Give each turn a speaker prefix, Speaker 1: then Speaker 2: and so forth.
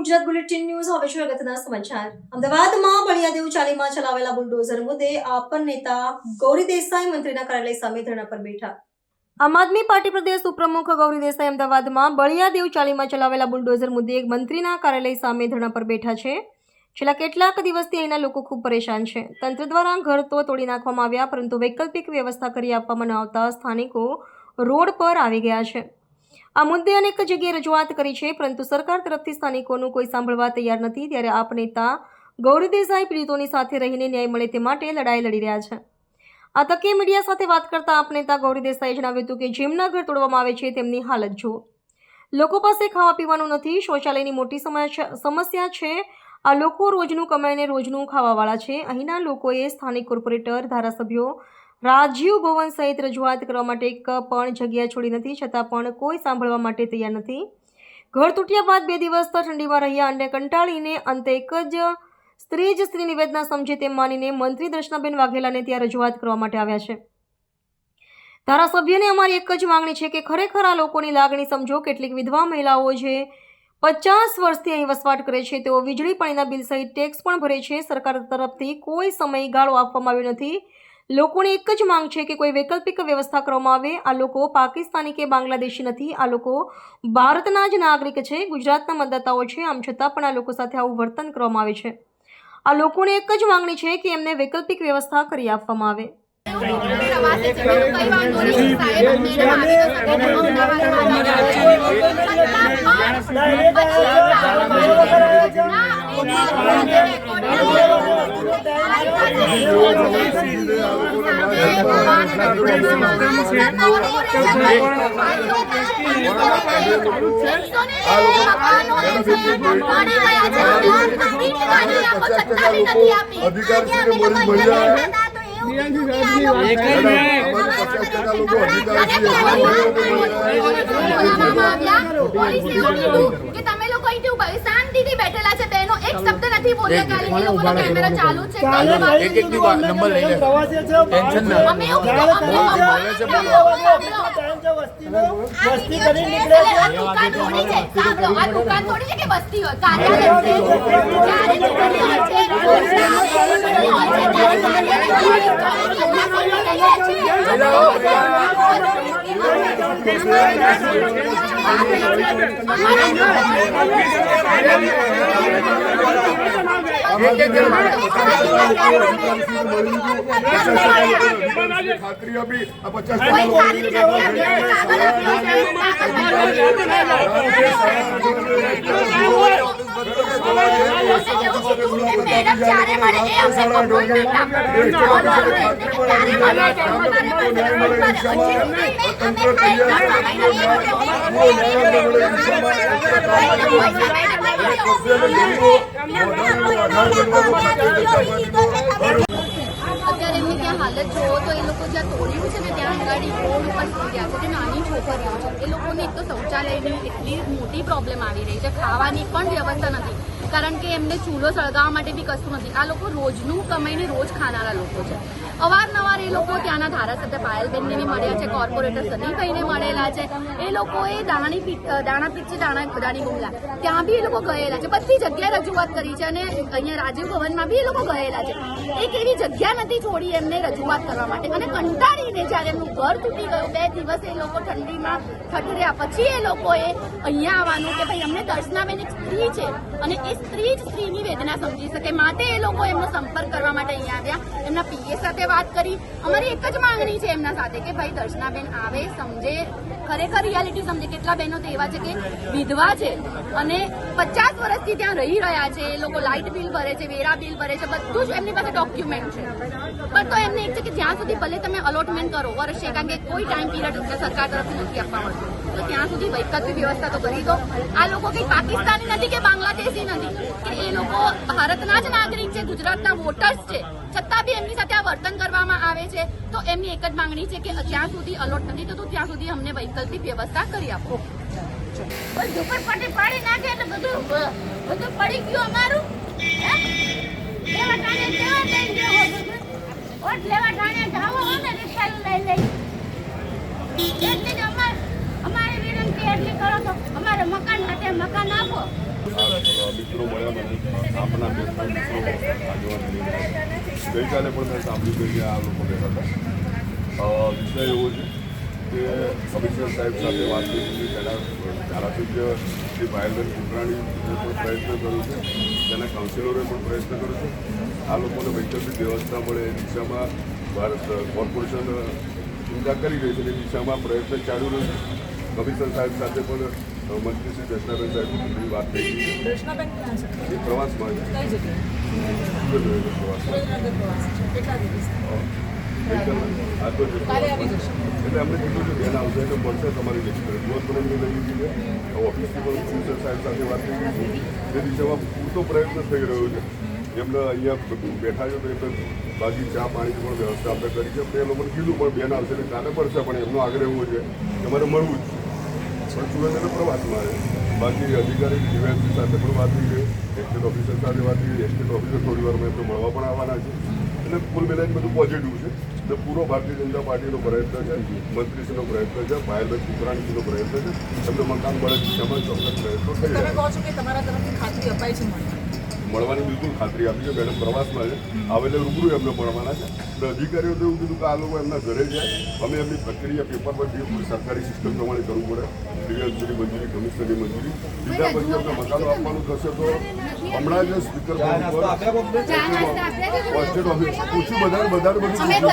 Speaker 1: Gujarat bulletin news હવે છે અગત્યના સમાચાર। અમદાવાદમાં બળિયાદેવ ચાલીમાં ચલાવેલા બુલડોઝર મુદ્દે આપ નેતા ગૌરી દેસાઈ મંત્રીના કાર્યાલય સામે ધરણા પર બેઠા। આમ આદમી પાર્ટી પ્રદેશ ઉપપ્રમુખ ગૌરી દેસાઈ અમદાવાદમાં બળિયાદેવ ચાલીમાં ચલાવેલા બુલડોઝર મુદ્દે એક મંત્રીના કાર્યાલય સામે ધરણા પર બેઠા છે। છેલ્લા કેટલાક દિવસથી અહીંના લોકો ખૂબ પરેશાન છે। તંત્ર દ્વારા ઘર તો તોડી નાખવામાં આવ્યા, પરંતુ વૈકલ્પિક વ્યવસ્થા કરી આપવામાં ન આવતા સ્થાનિકો રોડ પર આવી ગયા છે। આ મુદ્દે અનેક જગ્યાએ રજૂઆત કરી છે, પરંતુ સરકાર તરફથી સ્થાનિકોનું કોઈ સાંભળવા તૈયાર નથી। ત્યારે આપ નેતા ગૌરી દેસાઈ પીડિતોની સાથે રહીને ન્યાય મળે તે માટે લડાઈ લડી રહ્યા છે। આ તકે મીડિયા સાથે વાત કરતા આપ નેતા ગૌરી દેસાઈએ જણાવ્યું હતું કે જેમના ઘર તોડવામાં આવે છે તેમની હાલત જુઓ। લોકો પાસે ખાવા પીવાનું નથી, શૌચાલયની મોટી સમસ્યા છે। આ લોકો રોજનું કમાઈને રોજનું ખાવાવાળા છે। અહીંના લોકોએ સ્થાનિક કોર્પોરેટર, ધારાસભ્યો, રાજીવ ભવન સહિત રજૂઆત કરવા માટે એક પણ જગ્યા છોડી નથી, છતાં પણ કોઈ સાંભળવા માટે તૈયાર નથી। ઘર તૂટ્યા બાદ 2 દિવસ ઠંડીમાં રહ્યા અને કંટાળીને અંતે એક જ સ્ત્રી નિવેદના સમજે તેમ માનીને મંત્રી દર્શનાબેન વાઘેલાને ત્યાં રજૂઆત કરવા માટે આવ્યા છે। ધારાસભ્યને અમારી એક જ માંગણી છે કે ખરેખર આ લોકોની લાગણી સમજો। કેટલીક વિધવા મહિલાઓ જે 50 વર્ષથી અહીં વસવાટ કરે છે, તેઓ વીજળી પાણીના બિલ સહિત ટેક્સ પણ ભરે છે। સરકાર તરફથી કોઈ સમયગાળો આપવામાં આવ્યો નથી। લોકોની એક જ માંગ છે કે કોઈ વૈકલ્પિક વ્યવસ્થા કરવામાં આવે। આ લોકો પાકિસ્તાની કે બાંગ્લાદેશી નથી, આ લોકો ભારતના જ નાગરિક છે, ગુજરાતના મતદાતાઓ છે। આમ છતાં પણ આ લોકો સાથે આવું વર્તન કરવામાં આવે છે। આ લોકોને એક જ માંગણી છે કે એમને વૈકલ્પિક વ્યવસ્થા કરી આપવામાં આવે।
Speaker 2: શાંતિથી બેઠેલા છે બહેનો, એક શબ્દ નથી બોલ્યા। ખાલી એ લોકોનો કેમેરા ચાલુ છે, એક નંબર લઈ લે, ટેન્શન ના અમે વસ્તી કરી નીકળે છે। આ દુકાન તોડી છે, સાંભળો, આ દુકાન તોડી છે કે વસ્તી હોય, કાર્યાલય છે, જ્યારે દુકાન હોય છે
Speaker 3: ખાતરી આપી આ 50
Speaker 2: અત્યારે એમની ત્યાં હાલત જોવો તો એ લોકો જ્યાં તોડ્યું છે ને ત્યાં આગળ રોડ ઉપર સુઈ ગયા છે, જે નાની છોકરીઓ છે એ લોકોને એક તો શૌચાલયની એટલી મોટી પ્રોબ્લેમ આવી રહી છે, ખાવાની પણ વ્યવસ્થા નથી, કારણ કે એમને ચૂલો સળગાવવા માટે બી કશું નથી। આ લોકો રોજનું કમાઈને રોજ ખાનારા લોકો છે। અવારનવાર એ લોકો ત્યાંના ધારાસભ્ય પાયલબેનને બી મળ્યા છે, કોર્પોરેટર સનીભાઈને મળેલા છે, એ લોકોએ દાણી બુમલા ત્યાં બી એ લોકો ગયેલા છે, બધી જગ્યાએ રજૂઆત કરી છે અને અહીંયા રાજીવ ભવનમાં બી એ લોકો ગયેલા છે। એક એવી જગ્યા નથી છોડી એમને રજૂઆત કરવા માટે, અને કંટાળીને જ્યારે એમનું ઘર તૂટી ગયું 2 દિવસ એ લોકો ઠંડીમાં ઠઠર્યા પછી એ લોકોએ અહીંયા આવવાનું કે ભાઈ અમને દર્શનાબેન એક સ્ત્રી છે અને એ સ્ત્રી જ સ્ત્રીની વેદના સમજી શકે, માટે એ લોકો એમનો સંપર્ક કરવા માટે અહીંયા આવ્યા। એમના પીએ સાથે વાત કરી, અમારી એક જ માંગણી છે એમના સાથે કે ભાઈ દર્શનાબેન આવે, સમજે, ખરેખર રિયાલિટી સમજે। કેટલા બહેનો તો એવા છે કે વિધવા છે અને 50 વર્ષથી ત્યાં રહી રહ્યા છે, એ લોકો લાઇટ બિલ ભરે છે, વેરા બિલ ભરે છે, બધું જ એમની પાસે ડોક્યુમેન્ટ છે, પણ તો એમને એક છે કે જ્યાં સુધી ભલે તમે અલોટમેન્ટ કરો વર્ષે, કારણ કે કોઈ ટાઈમ પીરિયડ સરકાર તરફથી નથી આપવા મળતું, તો ત્યાં સુધી વૈકલ્પિક વ્યવસ્થા તો કરી દો। આ લોકો કઈ પાકિસ્તાની નથી કે બાંગ્લાદેશી નથી, કે એ લોકો ભારતના જ નાગરિક છે, ગુજરાતના વોટર્સ છે, છતાં બી એમની સાથે આ વર્તન કરવામાં આવે છે। તો એમની એક જ માંગણી છે કે જ્યાં સુધી અલોટ નથી થતું ત્યાં સુધી અમને વૈકલ્પિક વ્યવસ્થા કરી આપો। ઝુંપડપટ્ટી પાડી નાખે એટલે બધું પડી ગયું અમારું। વોટ લેવા ટાણે જાવો ને રિક્ષા લઈ લઈ, એટલી જ અમારી વિનંતી એટલી કરો તો અમારે મકાન માટે મકાન આપો।
Speaker 3: મિત્રો મળ્યા મને આપણા બે ત્રણ મિત્રો આગેવાન ગઈકાલે પણ મેં સાંભળ્યું કે આ લોકો બેઠા હતા વિષય એવો છે કે કમિશનર સાહેબ સાથે વાત કરી હતી તેના ધારાસભ્ય શ્રી ભાઈબેન કુકરાણી પણ પ્રયત્ન કર્યો છે તેના કાઉન્સિલરોએ પણ પ્રયત્ન કર્યો છે આ લોકોને વૈકલ્પિક વ્યવસ્થા મળે એ દિશામાં ભારત કોર્પોરેશન ચિંતા કરી રહી છે એ દિશામાં પ્રયત્ન ચાલુ રહ્યો છે કમિશનર સાહેબ સાથે પણ મંત્રી શ્રી દર્શનાબેન સાહેબની વાત થઈ ગઈ છે
Speaker 4: દર્શનાબેન ક્યાં છે?
Speaker 3: એ પ્રવાસમાં છે
Speaker 4: કઈ જગ્યાએ?
Speaker 3: પ્રવાસમાં
Speaker 4: સુરેન્દ્રનગર પ્રવાસ છે. કેટલા દિવસ?
Speaker 3: આ તો
Speaker 4: કાલે આવી જશે.
Speaker 3: એટલે અમને કીધું છે બેન આવશે એટલે મળશે તમારી રજૂઆત પણ એમને લઈ લીધી છે ઓફિસથી પણ કમિશનર સાહેબ સાથે વાત થઈ ગઈ છે એ દિશામાં પૂરતો પ્રયત્ન થઈ રહ્યો છે એમને અહીંયા બેઠા છે તો એમને બાકી ચા પાણીની પણ વ્યવસ્થા આપણે કરી છે એ લોકોને કીધું પણ બેન આવશે એટલે કાલે પડશે પણ એમનો આગ્રહ એવો છે કે મારે મળવું જ પણ સુરેન્દ્રનગર પ્રવાસમાં છે બાકી અધિકારી ડીવાયએસપી સાથે પણ વાત થઈ ગઈ એસ્ટેટ ઓફિસર સાથે વાત થઈ ગઈ એસ્ટેટ ઓફિસર થોડી વારમાં એમને મળવા પણ આવવાના છે એટલે કુલ મિલાઈને બધું પોઝિટિવ છે એટલે પૂરો ભારતીય જનતા પાર્ટીનો પ્રયત્ન છે મંત્રીશ્રીનો પ્રયત્ન છે ભાઈબેન કુકરાણીજીનો પ્રયત્ન છે એમને મકાન મળે દિશામાં ચોક્કસ પ્રયત્નો થઈ
Speaker 4: તમે
Speaker 3: રહ્યા
Speaker 4: કહો છો કે તમારા તરફથી ખાતરી અપાઈ છે મને.
Speaker 3: મળવાની બિલકુલ ખાતરી આપી છે મેડમ પ્રવાસમાં છે આવે એટલે રૂબરૂ એમને મળવાના છે એટલે અધિકારીઓ તો એવું કીધું કે આ લોકો એમના ઘરે જાય અમે એમની પ્રક્રિયા પેપર પર જે કોઈ સરકારી સિસ્ટમ પ્રમાણે કરવું પડે ડીવાયએસપીની મંજૂરી કમિશનરની મંજૂરી બીજા પછી અમને મકાનો આપવાનું થશે તો હમણાં જ સ્પીકર પર એસ્ટેટ ઓફિસ પૂછ્યું બધાને બધું